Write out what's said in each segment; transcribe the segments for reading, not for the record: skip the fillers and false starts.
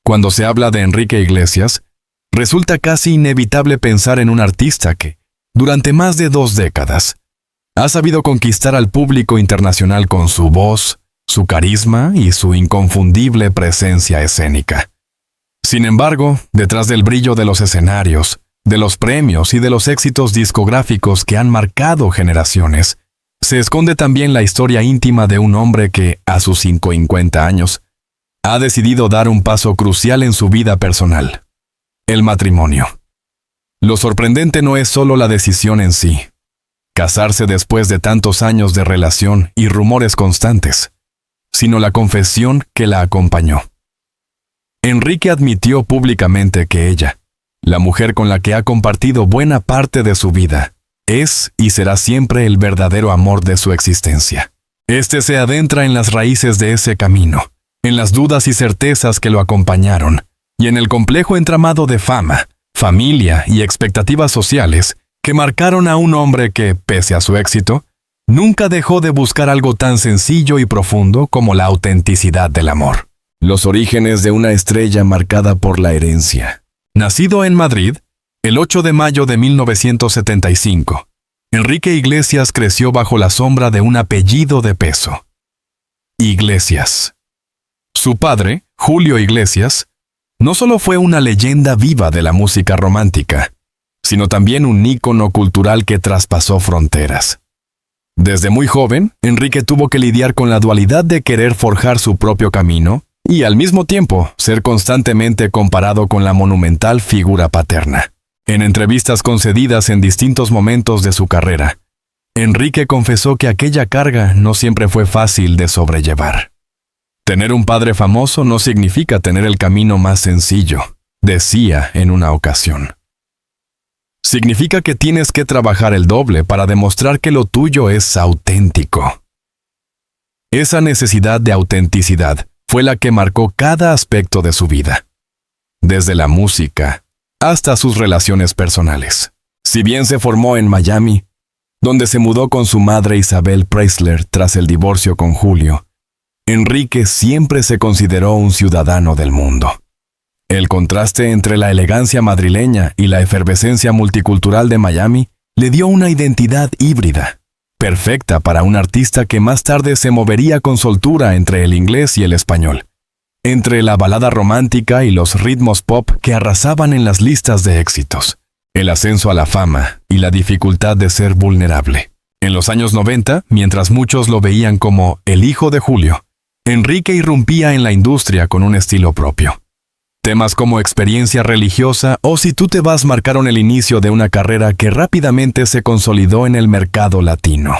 Cuando se habla de Enrique Iglesias, resulta casi inevitable pensar en un artista que, durante más de 2 décadas, ha sabido conquistar al público internacional con su voz, su carisma y su inconfundible presencia escénica. Sin embargo, detrás del brillo de los escenarios, de los premios y de los éxitos discográficos que han marcado generaciones, se esconde también la historia íntima de un hombre que, a sus 50 años, ha decidido dar un paso crucial en su vida personal: el matrimonio. Lo sorprendente no es solo la decisión en sí, casarse después de tantos años de relación y rumores constantes, sino la confesión que la acompañó. Enrique admitió públicamente que ella, la mujer con la que ha compartido buena parte de su vida, es y será siempre el verdadero amor de su existencia. Este se adentra en las raíces de ese camino, en las dudas y certezas que lo acompañaron, y en el complejo entramado de fama, familia y expectativas sociales que marcaron a un hombre que, pese a su éxito, nunca dejó de buscar algo tan sencillo y profundo como la autenticidad del amor. Los orígenes de una estrella marcada por la herencia. Nacido en Madrid, el 8 de mayo de 1975, Enrique Iglesias creció bajo la sombra de un apellido de peso: Iglesias. Su padre, Julio Iglesias, no solo fue una leyenda viva de la música romántica, sino también un ícono cultural que traspasó fronteras. Desde muy joven, Enrique tuvo que lidiar con la dualidad de querer forjar su propio camino y, al mismo tiempo, ser constantemente comparado con la monumental figura paterna. En entrevistas concedidas en distintos momentos de su carrera, Enrique confesó que aquella carga no siempre fue fácil de sobrellevar. Tener un padre famoso no significa tener el camino más sencillo, decía en una ocasión. Significa que tienes que trabajar el doble para demostrar que lo tuyo es auténtico. Esa necesidad de autenticidad fue la que marcó cada aspecto de su vida, desde la música hasta sus relaciones personales. Si bien se formó en Miami, donde se mudó con su madre Isabel Preisler tras el divorcio con Julio, Enrique siempre se consideró un ciudadano del mundo. El contraste entre la elegancia madrileña y la efervescencia multicultural de Miami le dio una identidad híbrida, perfecta para un artista que más tarde se movería con soltura entre el inglés y el español, entre la balada romántica y los ritmos pop que arrasaban en las listas de éxitos, el ascenso a la fama y la dificultad de ser vulnerable. En los años 90, mientras muchos lo veían como el hijo de Julio, Enrique irrumpía en la industria con un estilo propio. Temas como Experiencia Religiosa o Si tú te vas marcaron el inicio de una carrera que rápidamente se consolidó en el mercado latino.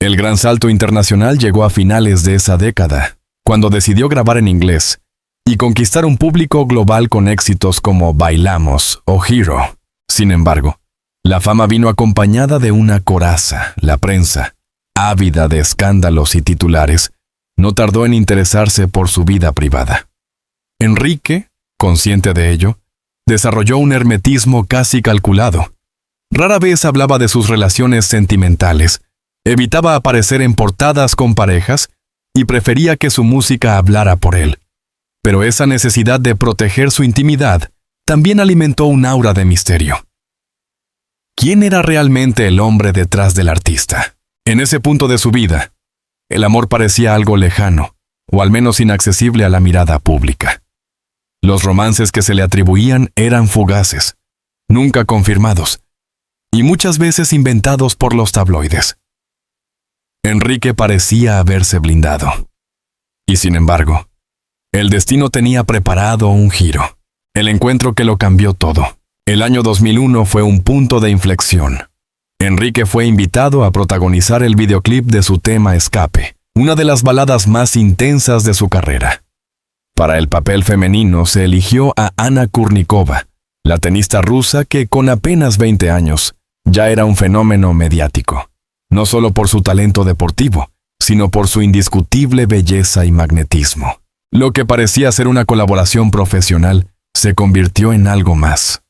El gran salto internacional llegó a finales de esa década, cuando decidió grabar en inglés y conquistar un público global con éxitos como Bailamos o Hero. Sin embargo, la fama vino acompañada de una coraza. La prensa, ávida de escándalos y titulares, no tardó en interesarse por su vida privada. Enrique, consciente de ello, desarrolló un hermetismo casi calculado. Rara vez hablaba de sus relaciones sentimentales, evitaba aparecer en portadas con parejas y prefería que su música hablara por él. Pero esa necesidad de proteger su intimidad también alimentó un aura de misterio. ¿Quién era realmente el hombre detrás del artista? En ese punto de su vida, el amor parecía algo lejano, o al menos inaccesible a la mirada pública. Los romances que se le atribuían eran fugaces, nunca confirmados, y muchas veces inventados por los tabloides. Enrique parecía haberse blindado. Y sin embargo, el destino tenía preparado un giro, el encuentro que lo cambió todo. El año 2001 fue un punto de inflexión. Enrique fue invitado a protagonizar el videoclip de su tema Escape, una de las baladas más intensas de su carrera. Para el papel femenino se eligió a Anna Kurnikova, la tenista rusa que con apenas 20 años ya era un fenómeno mediático, no solo por su talento deportivo, sino por su indiscutible belleza y magnetismo. Lo que parecía ser una colaboración profesional se convirtió en algo más.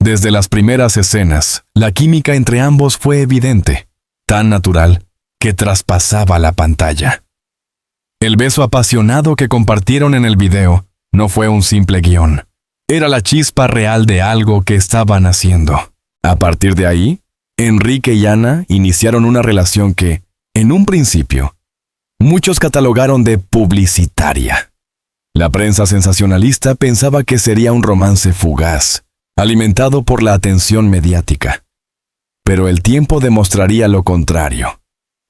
Desde las primeras escenas, la química entre ambos fue evidente, tan natural que traspasaba la pantalla. El beso apasionado que compartieron en el video No fue un simple guión. Era la chispa real de algo que estaban haciendo. A partir de ahí, Enrique y Ana iniciaron una relación que, en un principio, muchos catalogaron de publicitaria. La prensa sensacionalista pensaba que sería un romance fugaz, alimentado por la atención mediática. Pero el tiempo demostraría lo contrario.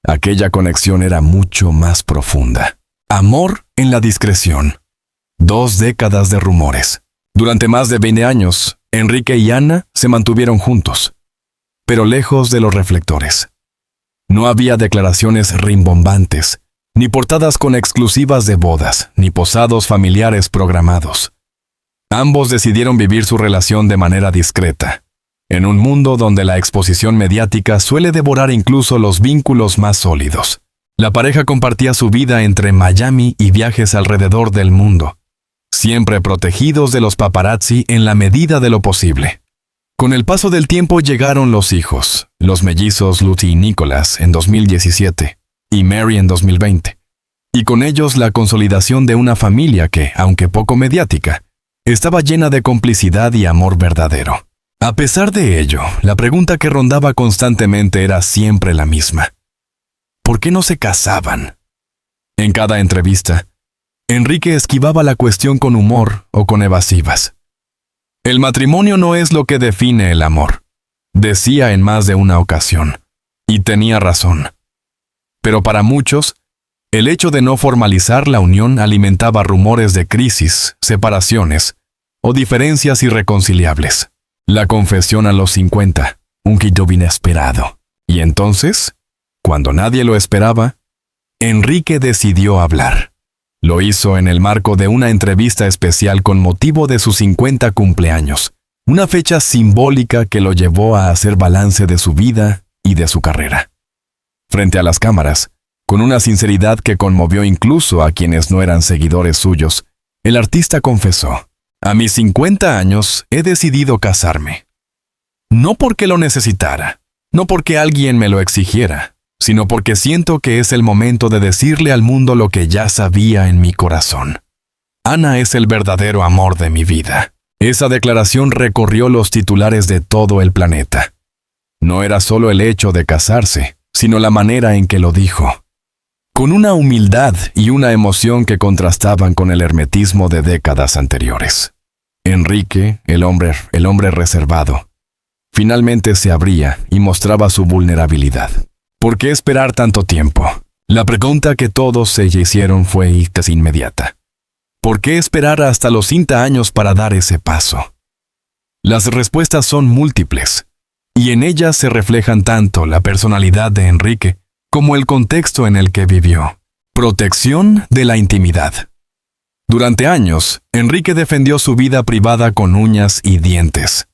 Aquella conexión era mucho más profunda. Amor en la discreción. 2 décadas de rumores. Durante más de 20 años, Enrique y Ana se mantuvieron juntos, pero lejos de los reflectores. No había declaraciones rimbombantes, ni portadas con exclusivas de bodas, ni posados familiares programados. Ambos decidieron vivir su relación de manera discreta, en un mundo donde la exposición mediática suele devorar incluso los vínculos más sólidos. La pareja compartía su vida entre Miami y viajes alrededor del mundo, siempre protegidos de los paparazzi en la medida de lo posible. Con el paso del tiempo llegaron los hijos, los mellizos Lucy y Nicholas en 2017 y Mary en 2020, y con ellos la consolidación de una familia que, aunque poco mediática, estaba llena de complicidad y amor verdadero. A pesar de ello, la pregunta que rondaba constantemente era siempre la misma. ¿Por qué no se casaban? En cada entrevista, Enrique esquivaba la cuestión con humor o con evasivas. El matrimonio no es lo que define el amor, decía en más de una ocasión, y tenía razón. Pero para muchos, el hecho de no formalizar la unión alimentaba rumores de crisis, separaciones o diferencias irreconciliables. La confesión a los 50, un giro inesperado. Y entonces, cuando nadie lo esperaba, Enrique decidió hablar. Lo hizo en el marco de una entrevista especial con motivo de sus 50 cumpleaños, una fecha simbólica que lo llevó a hacer balance de su vida y de su carrera. Frente a las cámaras, con una sinceridad que conmovió incluso a quienes no eran seguidores suyos, el artista confesó: «A mis 50 años he decidido casarme. No porque lo necesitara, no porque alguien me lo exigiera, sino porque siento que es el momento de decirle al mundo lo que ya sabía en mi corazón. Ana es el verdadero amor de mi vida». Esa declaración recorrió los titulares de todo el planeta. No era solo el hecho de casarse, sino la manera en que lo dijo. Con una humildad y una emoción que contrastaban con el hermetismo de décadas anteriores. Enrique, el hombre reservado, finalmente se abría y mostraba su vulnerabilidad. ¿Por qué esperar tanto tiempo? La pregunta que todos se hicieron fue casi inmediata. ¿Por qué esperar hasta los 50 años para dar ese paso? Las respuestas son múltiples, y en ellas se reflejan tanto la personalidad de Enrique como el contexto en el que vivió. Protección de la intimidad. Durante años, Enrique defendió su vida privada con uñas y dientes.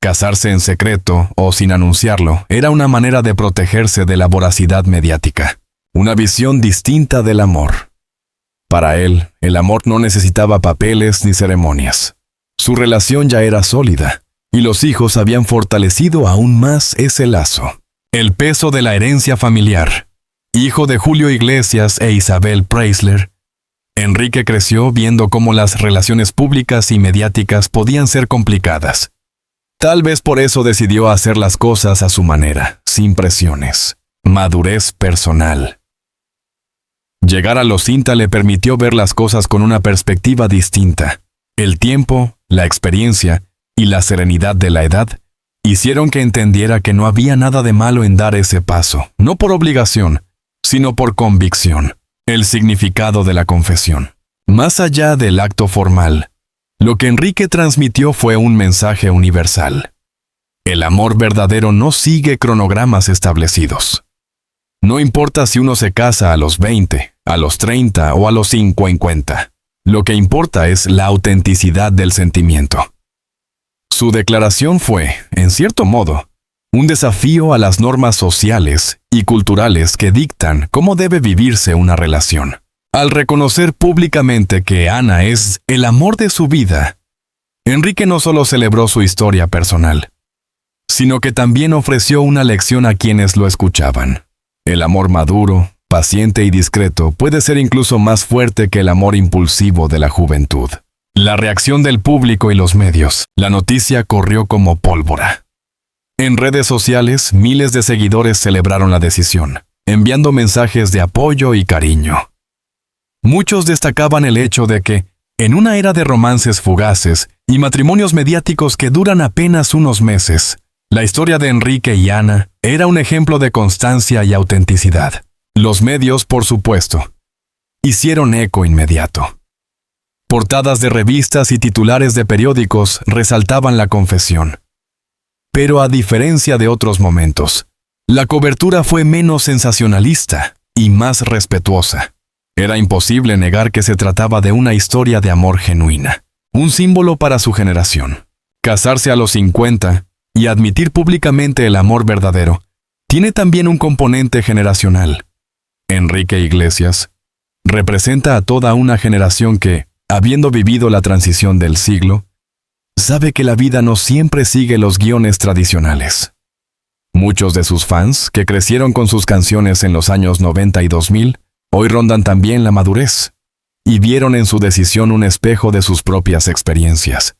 Casarse en secreto o sin anunciarlo era una manera de protegerse de la voracidad mediática, una visión distinta del amor. Para él, el amor no necesitaba papeles ni ceremonias. Su relación ya era sólida, y los hijos habían fortalecido aún más ese lazo. El peso de la herencia familiar. Hijo de Julio Iglesias e Isabel Preisler, Enrique creció viendo cómo las relaciones públicas y mediáticas podían ser complicadas. Tal vez por eso decidió hacer las cosas a su manera, sin presiones. Madurez personal. Llegar a los 50 le permitió ver las cosas con una perspectiva distinta. El tiempo, la experiencia y la serenidad de la edad hicieron que entendiera que no había nada de malo en dar ese paso, no por obligación, sino por convicción. El significado de la confesión. Más allá del acto formal, lo que Enrique transmitió fue un mensaje universal. El amor verdadero no sigue cronogramas establecidos. No importa si uno se casa a los 20, a los 30 o a los 50. Lo que importa es la autenticidad del sentimiento. Su declaración fue, en cierto modo, un desafío a las normas sociales y culturales que dictan cómo debe vivirse una relación. Al reconocer públicamente que Ana es el amor de su vida, Enrique no solo celebró su historia personal, sino que también ofreció una lección a quienes lo escuchaban. El amor maduro, paciente y discreto puede ser incluso más fuerte que el amor impulsivo de la juventud. La reacción del público y los medios. La noticia corrió como pólvora. En redes sociales, miles de seguidores celebraron la decisión, enviando mensajes de apoyo y cariño. Muchos destacaban el hecho de que, en una era de romances fugaces y matrimonios mediáticos que duran apenas unos meses, la historia de Enrique y Ana era un ejemplo de constancia y autenticidad. Los medios, por supuesto, hicieron eco inmediato. Portadas de revistas y titulares de periódicos resaltaban la confesión. Pero a diferencia de otros momentos, la cobertura fue menos sensacionalista y más respetuosa. Era imposible negar que se trataba de una historia de amor genuina, un símbolo para su generación. Casarse a los 50 y admitir públicamente el amor verdadero tiene también un componente generacional. Enrique Iglesias representa a toda una generación que, habiendo vivido la transición del siglo, sabe que la vida no siempre sigue los guiones tradicionales. Muchos de sus fans, que crecieron con sus canciones en los años 90 y 2000, hoy rondan también la madurez, y vieron en su decisión un espejo de sus propias experiencias.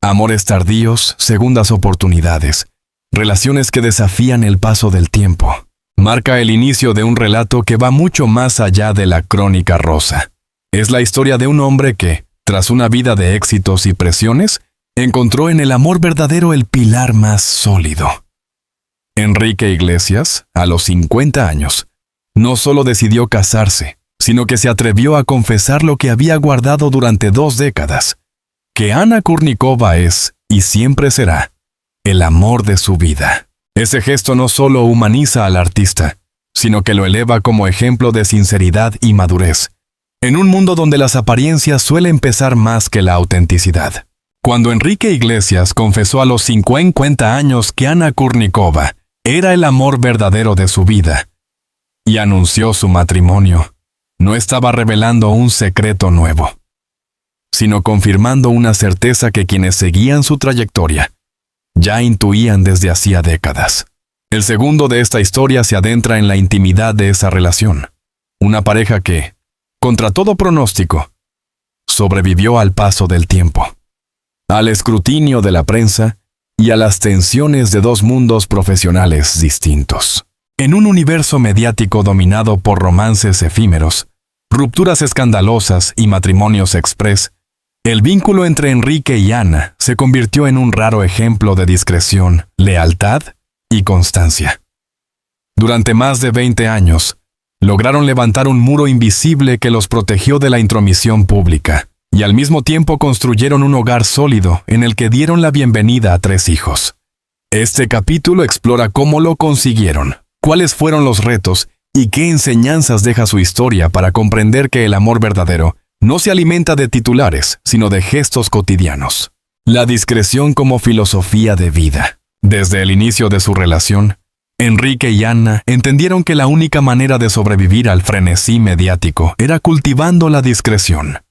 Amores tardíos, segundas oportunidades, relaciones que desafían el paso del tiempo. Marca el inicio de un relato que va mucho más allá de la crónica rosa. Es la historia de un hombre que, tras una vida de éxitos y presiones, encontró en el amor verdadero el pilar más sólido. Enrique Iglesias, a los 50 años, no solo decidió casarse, sino que se atrevió a confesar lo que había guardado durante 2 décadas, que Ana Kurnikova es, y siempre será, el amor de su vida. Ese gesto no solo humaniza al artista, sino que lo eleva como ejemplo de sinceridad y madurez, en un mundo donde las apariencias suelen pesar más que la autenticidad. Cuando Enrique Iglesias confesó a los 50 años que Ana Kurnikova era el amor verdadero de su vida, y anunció su matrimonio, no estaba revelando un secreto nuevo, sino confirmando una certeza que quienes seguían su trayectoria ya intuían desde hacía décadas. El segundo de esta historia se adentra en la intimidad de esa relación. Una pareja que, contra todo pronóstico, sobrevivió al paso del tiempo, al escrutinio de la prensa y a las tensiones de 2 mundos profesionales distintos. En un universo mediático dominado por romances efímeros, rupturas escandalosas y matrimonios express, el vínculo entre Enrique y Ana se convirtió en un raro ejemplo de discreción, lealtad y constancia. Durante más de 20 años, lograron levantar un muro invisible que los protegió de la intromisión pública, y al mismo tiempo construyeron un hogar sólido en el que dieron la bienvenida a 3 hijos. Este capítulo explora cómo lo consiguieron, cuáles fueron los retos y qué enseñanzas deja su historia para comprender que el amor verdadero no se alimenta de titulares, sino de gestos cotidianos. La discreción como filosofía de vida. Desde el inicio de su relación, Enrique y Ana entendieron que la única manera de sobrevivir al frenesí mediático era cultivando la discreción.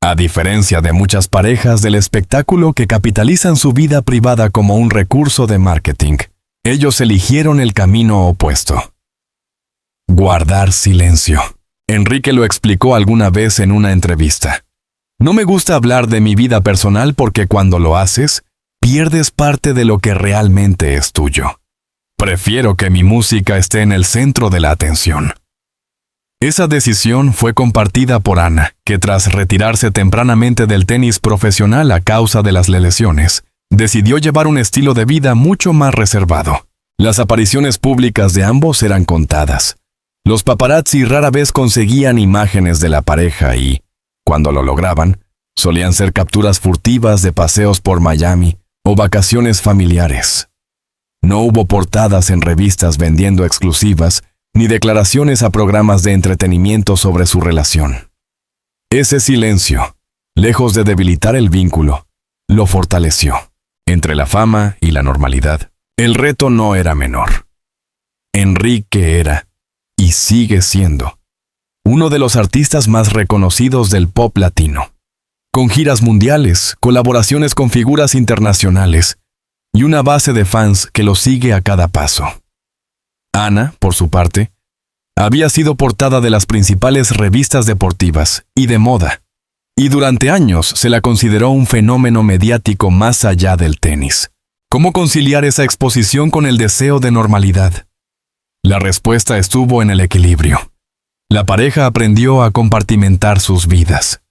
A diferencia de muchas parejas del espectáculo que capitalizan su vida privada como un recurso de marketing, ellos eligieron el camino opuesto. Guardar silencio. Enrique lo explicó alguna vez en una entrevista. No me gusta hablar de mi vida personal porque cuando lo haces, pierdes parte de lo que realmente es tuyo. Prefiero que mi música esté en el centro de la atención. Esa decisión fue compartida por Ana, que tras retirarse tempranamente del tenis profesional a causa de las lesiones, decidió llevar un estilo de vida mucho más reservado. Las apariciones públicas de ambos eran contadas. Los paparazzi rara vez conseguían imágenes de la pareja y, cuando lo lograban, solían ser capturas furtivas de paseos por Miami o vacaciones familiares. No hubo portadas en revistas vendiendo exclusivas, ni declaraciones a programas de entretenimiento sobre su relación. Ese silencio, lejos de debilitar el vínculo, lo fortaleció. Entre la fama y la normalidad, el reto no era menor. Enrique era, y sigue siendo, uno de los artistas más reconocidos del pop latino, con giras mundiales, colaboraciones con figuras internacionales y una base de fans que lo sigue a cada paso. Ana, por su parte, había sido portada de las principales revistas deportivas y de moda, y durante años se la consideró un fenómeno mediático más allá del tenis. ¿Cómo conciliar esa exposición con el deseo de normalidad? La respuesta estuvo en el equilibrio. La pareja aprendió a compartimentar sus vidas.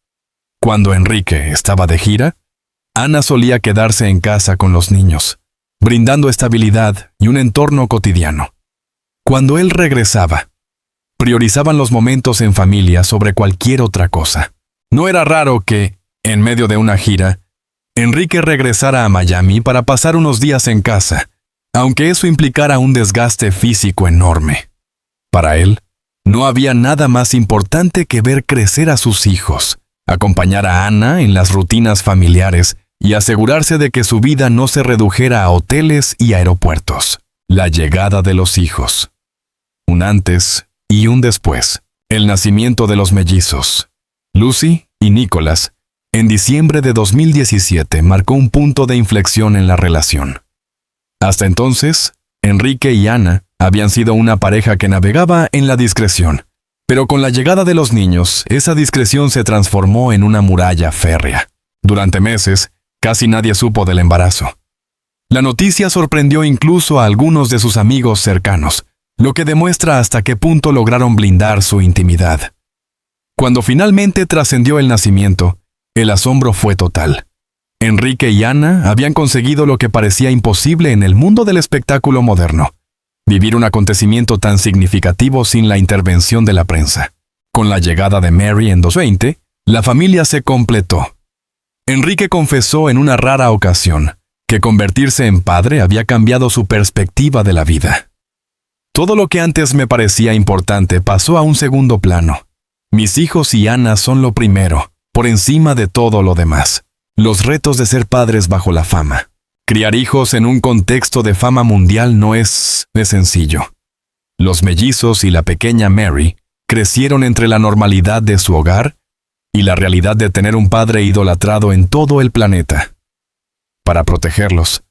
Cuando Enrique estaba de gira, Ana solía quedarse en casa con los niños, brindando estabilidad y un entorno cotidiano. Cuando él regresaba, priorizaban los momentos en familia sobre cualquier otra cosa. No era raro que, en medio de una gira, Enrique regresara a Miami para pasar unos días en casa, aunque eso implicara un desgaste físico enorme. Para él, no había nada más importante que ver crecer a sus hijos, acompañar a Ana en las rutinas familiares y asegurarse de que su vida no se redujera a hoteles y aeropuertos. La llegada de los hijos. Un antes y un después. El nacimiento de los mellizos, Lucy y Nicholas, en diciembre de 2017 marcó un punto de inflexión en la relación. Hasta entonces, Enrique y Ana habían sido una pareja que navegaba en la discreción, pero con la llegada de los niños, esa discreción se transformó en una muralla férrea. Durante meses, casi nadie supo del embarazo. La noticia sorprendió incluso a algunos de sus amigos cercanos, lo que demuestra hasta qué punto lograron blindar su intimidad. Cuando finalmente trascendió el nacimiento, el asombro fue total. Enrique y Ana habían conseguido lo que parecía imposible en el mundo del espectáculo moderno: vivir un acontecimiento tan significativo sin la intervención de la prensa. Con la llegada de Mary en 2020, la familia se completó. Enrique confesó en una rara ocasión que convertirse en padre había cambiado su perspectiva de la vida. Todo lo que antes me parecía importante pasó a un segundo plano. Mis hijos y Ana son lo primero, por encima de todo lo demás. Los retos de ser padres bajo la fama. Criar hijos en un contexto de fama mundial no es sencillo. Los mellizos y la pequeña Mary crecieron entre la normalidad de su hogar y la realidad de tener un padre idolatrado en todo el planeta. Para protegerlos,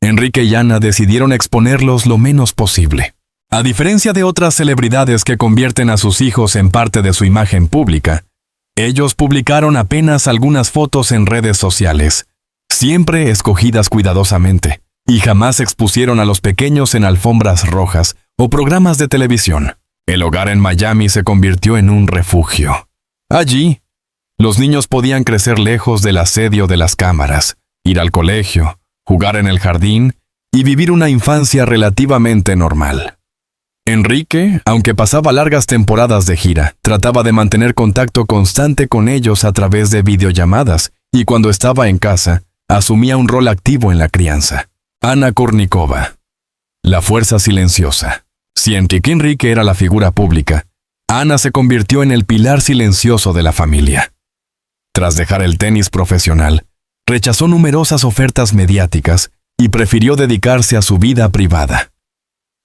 Enrique y Ana decidieron exponerlos lo menos posible. A diferencia de otras celebridades que convierten a sus hijos en parte de su imagen pública, ellos publicaron apenas algunas fotos en redes sociales, siempre escogidas cuidadosamente, y jamás expusieron a los pequeños en alfombras rojas o programas de televisión. El hogar en Miami se convirtió en un refugio. Allí, los niños podían crecer lejos del asedio de las cámaras, ir al colegio, jugar en el jardín y vivir una infancia relativamente normal. Enrique, aunque pasaba largas temporadas de gira, trataba de mantener contacto constante con ellos a través de videollamadas y cuando estaba en casa, asumía un rol activo en la crianza. Ana Kournikova. La fuerza silenciosa. Si Enrique era la figura pública, Ana se convirtió en el pilar silencioso de la familia. Tras dejar el tenis profesional, rechazó numerosas ofertas mediáticas y prefirió dedicarse a su vida privada.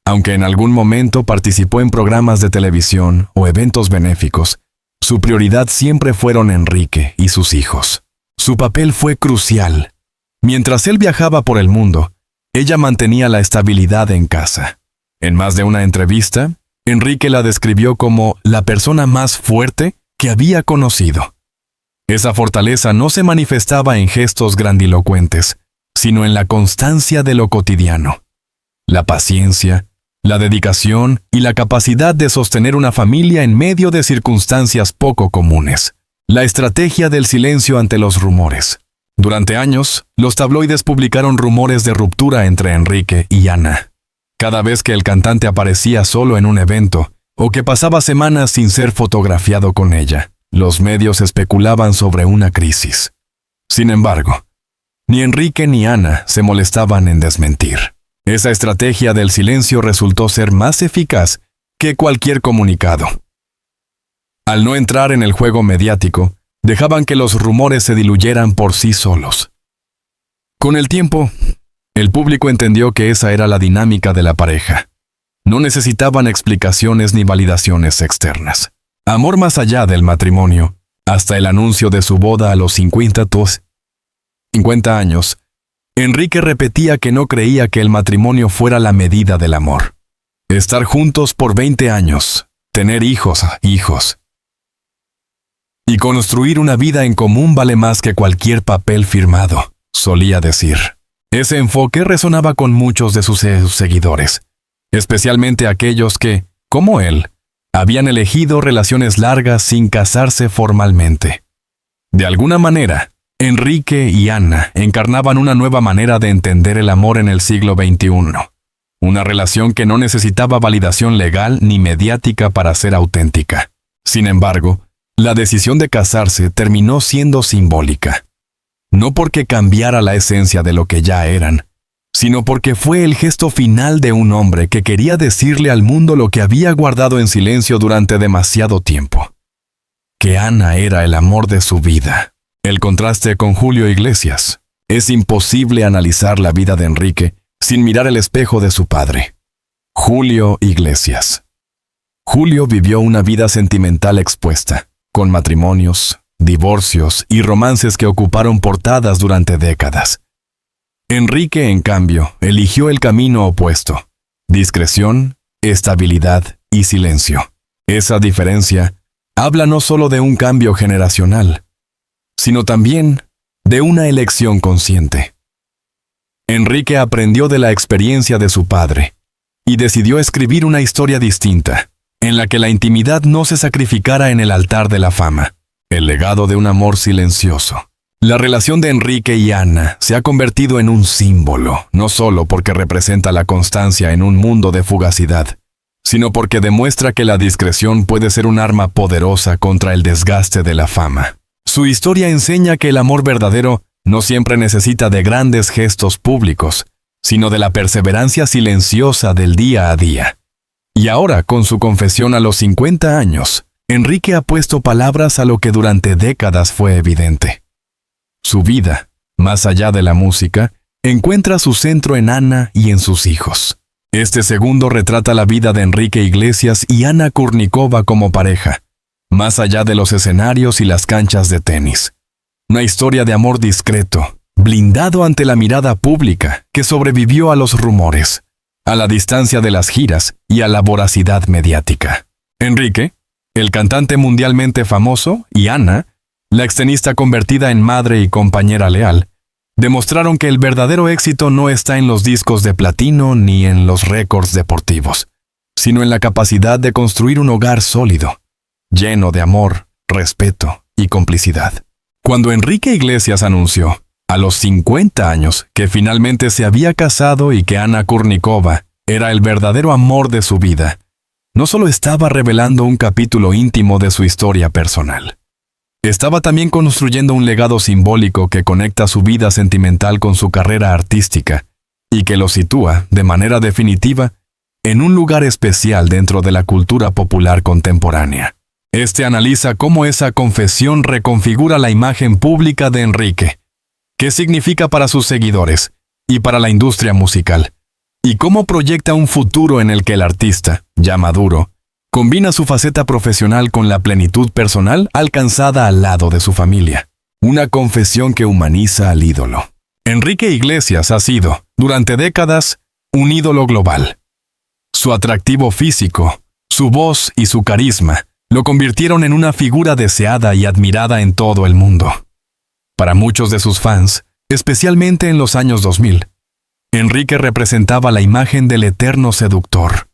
Aunque en algún momento participó en programas de televisión o eventos benéficos, su prioridad siempre fueron Enrique y sus hijos. Su papel fue crucial. Mientras él viajaba por el mundo, ella mantenía la estabilidad en casa. En más de una entrevista, Enrique la describió como la persona más fuerte que había conocido. Esa fortaleza no se manifestaba en gestos grandilocuentes, sino en la constancia de lo cotidiano. La paciencia, la dedicación y la capacidad de sostener una familia en medio de circunstancias poco comunes. La estrategia del silencio ante los rumores. Durante años, los tabloides publicaron rumores de ruptura entre Enrique y Ana. Cada vez que el cantante aparecía solo en un evento, o que pasaba semanas sin ser fotografiado con ella, los medios especulaban sobre una crisis. Sin embargo, ni Enrique ni Ana se molestaban en desmentir. Esa estrategia del silencio resultó ser más eficaz que cualquier comunicado. Al no entrar en el juego mediático, dejaban que los rumores se diluyeran por sí solos. Con el tiempo, el público entendió que esa era la dinámica de la pareja. No necesitaban explicaciones ni validaciones externas. Amor más allá del matrimonio, hasta el anuncio de su boda a los 50 años, Enrique repetía que no creía que el matrimonio fuera la medida del amor. Estar juntos por 20 años, tener hijos. Y construir una vida en común vale más que cualquier papel firmado, solía decir. Ese enfoque resonaba con muchos de sus seguidores, especialmente aquellos que, como él, habían elegido relaciones largas sin casarse formalmente. De alguna manera, Enrique y Ana encarnaban una nueva manera de entender el amor en el siglo XXI. Una relación que no necesitaba validación legal ni mediática para ser auténtica. Sin embargo, la decisión de casarse terminó siendo simbólica. No porque cambiara la esencia de lo que ya eran, sino porque fue el gesto final de un hombre que quería decirle al mundo lo que había guardado en silencio durante demasiado tiempo. Que Ana era el amor de su vida. El contraste con Julio Iglesias. Es imposible analizar la vida de Enrique sin mirar el espejo de su padre. Julio Iglesias. Julio vivió una vida sentimental expuesta, con matrimonios, divorcios y romances que ocuparon portadas durante décadas. Enrique, en cambio, eligió el camino opuesto: discreción, estabilidad y silencio. Esa diferencia habla no solo de un cambio generacional, sino también de una elección consciente. Enrique aprendió de la experiencia de su padre y decidió escribir una historia distinta, en la que la intimidad no se sacrificara en el altar de la fama. El legado de un amor silencioso. La relación de Enrique y Ana se ha convertido en un símbolo, no solo porque representa la constancia en un mundo de fugacidad, sino porque demuestra que la discreción puede ser un arma poderosa contra el desgaste de la fama. Su historia enseña que el amor verdadero no siempre necesita de grandes gestos públicos, sino de la perseverancia silenciosa del día a día. Y ahora, con su confesión a los 50 años, Enrique ha puesto palabras a lo que durante décadas fue evidente. Su vida, más allá de la música, encuentra su centro en Ana y en sus hijos. Este segundo retrata la vida de Enrique Iglesias y Ana Kurnikova como pareja, más allá de los escenarios y las canchas de tenis. Una historia de amor discreto, blindado ante la mirada pública, que sobrevivió a los rumores, a la distancia de las giras y a la voracidad mediática. Enrique, el cantante mundialmente famoso, y Ana, la extenista convertida en madre y compañera leal, demostraron que el verdadero éxito no está en los discos de platino ni en los récords deportivos, sino en la capacidad de construir un hogar sólido, lleno de amor, respeto y complicidad. Cuando Enrique Iglesias anunció, a los 50 años, que finalmente se había casado y que Ana Kurnikova era el verdadero amor de su vida, no solo estaba revelando un capítulo íntimo de su historia personal. Estaba también construyendo un legado simbólico que conecta su vida sentimental con su carrera artística y que lo sitúa, de manera definitiva, en un lugar especial dentro de la cultura popular contemporánea. Este analiza cómo esa confesión reconfigura la imagen pública de Enrique, qué significa para sus seguidores y para la industria musical, y cómo proyecta un futuro en el que el artista, ya maduro, combina su faceta profesional con la plenitud personal alcanzada al lado de su familia. Una confesión que humaniza al ídolo. Enrique Iglesias ha sido, durante décadas, un ídolo global. Su atractivo físico, su voz y su carisma lo convirtieron en una figura deseada y admirada en todo el mundo. Para muchos de sus fans, especialmente en los años 2000, Enrique representaba la imagen del eterno seductor,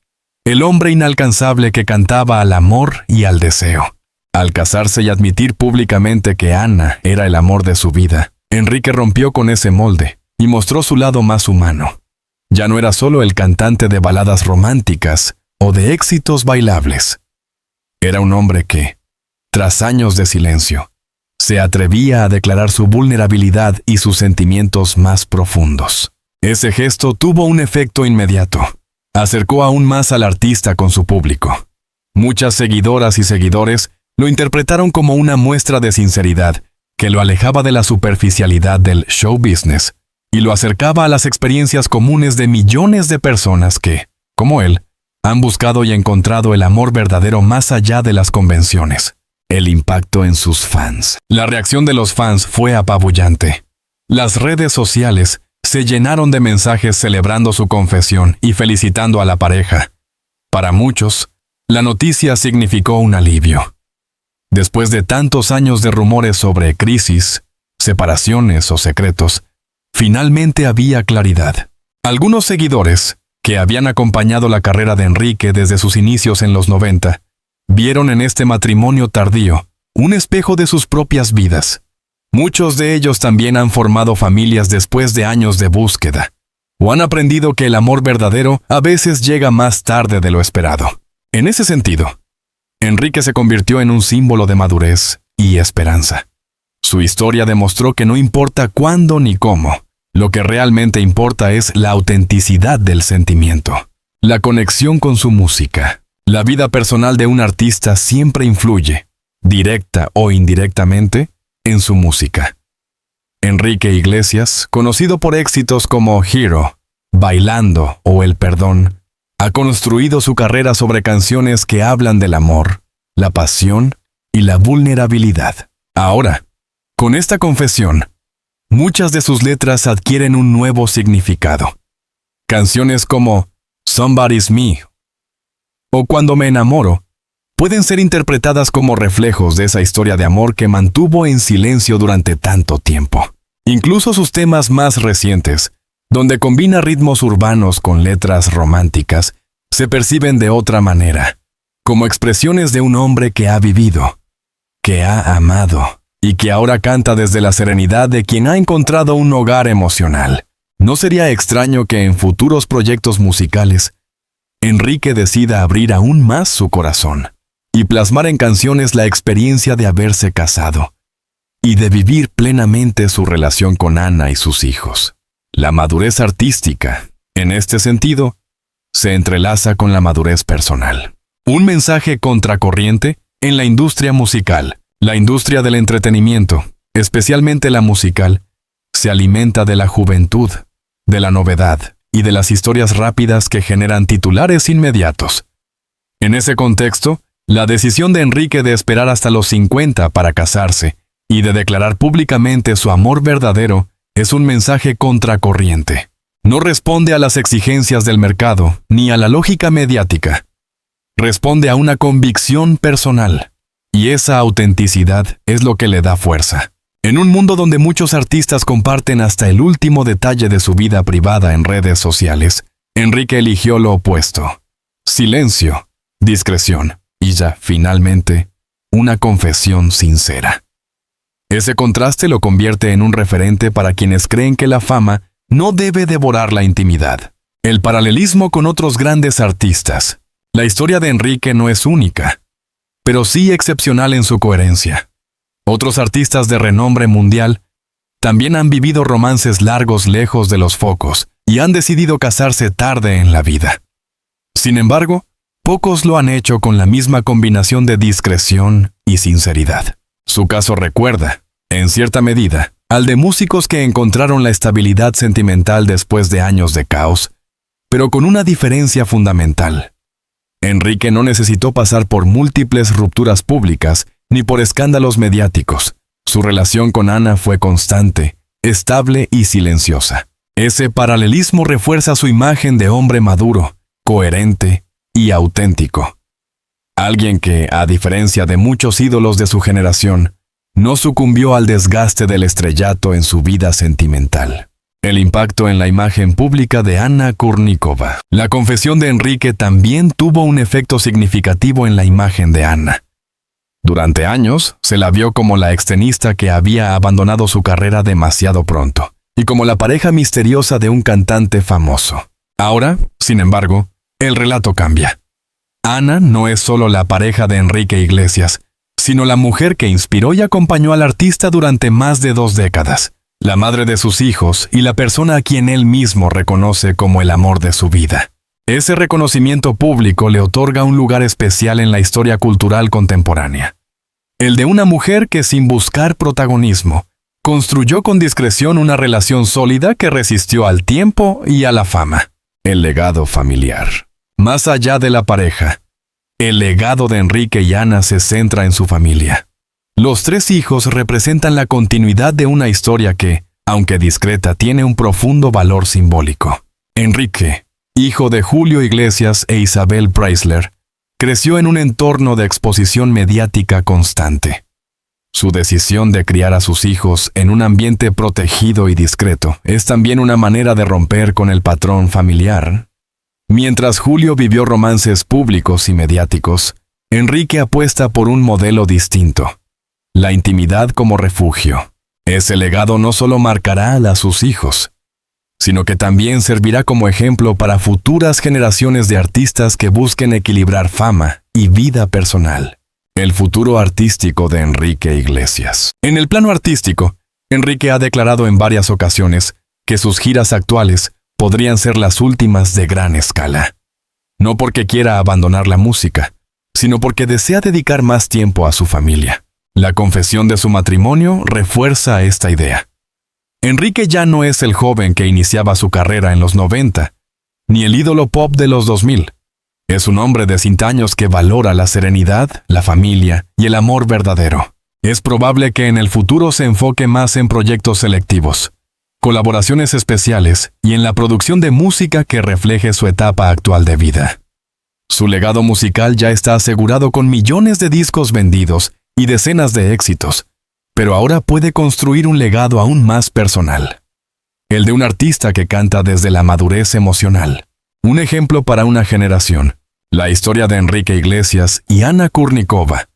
el hombre inalcanzable que cantaba al amor y al deseo. Al casarse y admitir públicamente que Ana era el amor de su vida, Enrique rompió con ese molde y mostró su lado más humano. Ya no era solo el cantante de baladas románticas o de éxitos bailables. Era un hombre que, tras años de silencio, se atrevía a declarar su vulnerabilidad y sus sentimientos más profundos. Ese gesto tuvo un efecto inmediato. Acercó aún más al artista con su público. Muchas seguidoras y seguidores lo interpretaron como una muestra de sinceridad que lo alejaba de la superficialidad del show business y lo acercaba a las experiencias comunes de millones de personas que, como él, han buscado y encontrado el amor verdadero más allá de las convenciones. El impacto en sus fans. La reacción de los fans fue apabullante. Las redes sociales se llenaron de mensajes celebrando su confesión y felicitando a la pareja. Para muchos, la noticia significó un alivio. Después de tantos años de rumores sobre crisis, separaciones o secretos, finalmente había claridad. Algunos seguidores, que habían acompañado la carrera de Enrique desde sus inicios en los 90, vieron en este matrimonio tardío un espejo de sus propias vidas. Muchos de ellos también han formado familias después de años de búsqueda, o han aprendido que el amor verdadero a veces llega más tarde de lo esperado. En ese sentido, Enrique se convirtió en un símbolo de madurez y esperanza. Su historia demostró que no importa cuándo ni cómo, lo que realmente importa es la autenticidad del sentimiento, la conexión con su música. La vida personal de un artista siempre influye, directa o indirectamente, en su música. Enrique Iglesias, conocido por éxitos como Hero, Bailando o El Perdón, ha construido su carrera sobre canciones que hablan del amor, la pasión y la vulnerabilidad. Ahora, con esta confesión, muchas de sus letras adquieren un nuevo significado. Canciones como Somebody's Me o Cuando me enamoro pueden ser interpretadas como reflejos de esa historia de amor que mantuvo en silencio durante tanto tiempo. Incluso sus temas más recientes, donde combina ritmos urbanos con letras románticas, se perciben de otra manera, como expresiones de un hombre que ha vivido, que ha amado, y que ahora canta desde la serenidad de quien ha encontrado un hogar emocional. No sería extraño que en futuros proyectos musicales, Enrique decida abrir aún más su corazón y plasmar en canciones la experiencia de haberse casado y de vivir plenamente su relación con Ana y sus hijos. La madurez artística, en este sentido, se entrelaza con la madurez personal. Un mensaje contracorriente en la industria musical. La industria del entretenimiento, especialmente la musical, se alimenta de la juventud, de la novedad y de las historias rápidas que generan titulares inmediatos. En ese contexto, la decisión de Enrique de esperar hasta los 50 para casarse y de declarar públicamente su amor verdadero es un mensaje contracorriente. No responde a las exigencias del mercado ni a la lógica mediática. Responde a una convicción personal. Y esa autenticidad es lo que le da fuerza. En un mundo donde muchos artistas comparten hasta el último detalle de su vida privada en redes sociales, Enrique eligió lo opuesto. Silencio, discreción y ya, finalmente, una confesión sincera. Ese contraste lo convierte en un referente para quienes creen que la fama no debe devorar la intimidad. El paralelismo con otros grandes artistas. La historia de Enrique no es única, pero sí excepcional en su coherencia. Otros artistas de renombre mundial también han vivido romances largos lejos de los focos y han decidido casarse tarde en la vida. Sin embargo, pocos lo han hecho con la misma combinación de discreción y sinceridad. Su caso recuerda, en cierta medida, al de músicos que encontraron la estabilidad sentimental después de años de caos, pero con una diferencia fundamental. Enrique no necesitó pasar por múltiples rupturas públicas ni por escándalos mediáticos. Su relación con Ana fue constante, estable y silenciosa. Ese paralelismo refuerza su imagen de hombre maduro, coherente y auténtico. Alguien que, a diferencia de muchos ídolos de su generación, no sucumbió al desgaste del estrellato en su vida sentimental. El impacto en la imagen pública de Anna Kurnikova. La confesión de Enrique también tuvo un efecto significativo en la imagen de Anna. Durante años, se la vio como la extenista que había abandonado su carrera demasiado pronto, y como la pareja misteriosa de un cantante famoso. Ahora, sin embargo, el relato cambia. Ana no es solo la pareja de Enrique Iglesias, sino la mujer que inspiró y acompañó al artista durante más de 2 décadas. La madre de sus hijos y la persona a quien él mismo reconoce como el amor de su vida. Ese reconocimiento público le otorga un lugar especial en la historia cultural contemporánea. El de una mujer que, sin buscar protagonismo, construyó con discreción una relación sólida que resistió al tiempo y a la fama. El legado familiar. Más allá de la pareja, el legado de Enrique y Ana se centra en su familia. Los 3 hijos representan la continuidad de una historia que, aunque discreta, tiene un profundo valor simbólico. Enrique, hijo de Julio Iglesias e Isabel Preisler, creció en un entorno de exposición mediática constante. Su decisión de criar a sus hijos en un ambiente protegido y discreto es también una manera de romper con el patrón familiar. Mientras Julio vivió romances públicos y mediáticos, Enrique apuesta por un modelo distinto: la intimidad como refugio. Ese legado no solo marcará a sus hijos, sino que también servirá como ejemplo para futuras generaciones de artistas que busquen equilibrar fama y vida personal. El futuro artístico de Enrique Iglesias. En el plano artístico, Enrique ha declarado en varias ocasiones que sus giras actuales podrían ser las últimas de gran escala. No porque quiera abandonar la música, sino porque desea dedicar más tiempo a su familia. La confesión de su matrimonio refuerza esta idea. Enrique ya no es el joven que iniciaba su carrera en los 90, ni el ídolo pop de los 2000. Es un hombre de 50 años que valora la serenidad, la familia y el amor verdadero. Es probable que en el futuro se enfoque más en proyectos selectivos, colaboraciones especiales y en la producción de música que refleje su etapa actual de vida. Su legado musical ya está asegurado con millones de discos vendidos y decenas de éxitos, pero ahora puede construir un legado aún más personal. El de un artista que canta desde la madurez emocional. Un ejemplo para una generación. La historia de Enrique Iglesias y Anna Kurnikova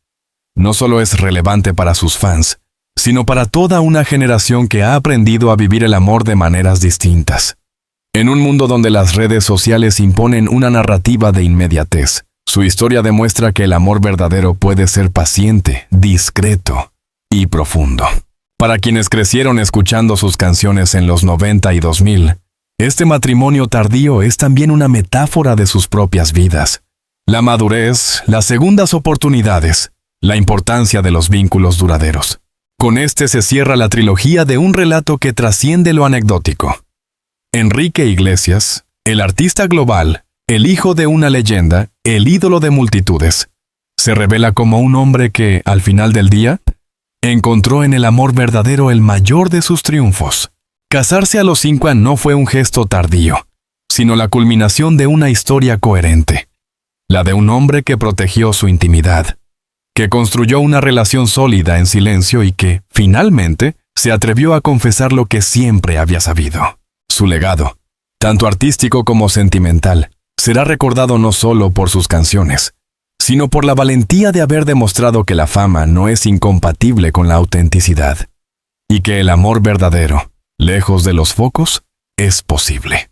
no solo es relevante para sus fans, sino para toda una generación que ha aprendido a vivir el amor de maneras distintas. En un mundo donde las redes sociales imponen una narrativa de inmediatez, su historia demuestra que el amor verdadero puede ser paciente, discreto y profundo. Para quienes crecieron escuchando sus canciones en los 90 y 2000, este matrimonio tardío es también una metáfora de sus propias vidas. La madurez, las segundas oportunidades, la importancia de los vínculos duraderos. Con este se cierra la trilogía de un relato que trasciende lo anecdótico. Enrique Iglesias, el artista global, el hijo de una leyenda, el ídolo de multitudes, se revela como un hombre que, al final del día, encontró en el amor verdadero el mayor de sus triunfos. Casarse a los 50 no fue un gesto tardío, sino la culminación de una historia coherente. La de un hombre que protegió su intimidad, que construyó una relación sólida en silencio y que, finalmente, se atrevió a confesar lo que siempre había sabido. Su legado, tanto artístico como sentimental, será recordado no solo por sus canciones, sino por la valentía de haber demostrado que la fama no es incompatible con la autenticidad, y que el amor verdadero, lejos de los focos, es posible.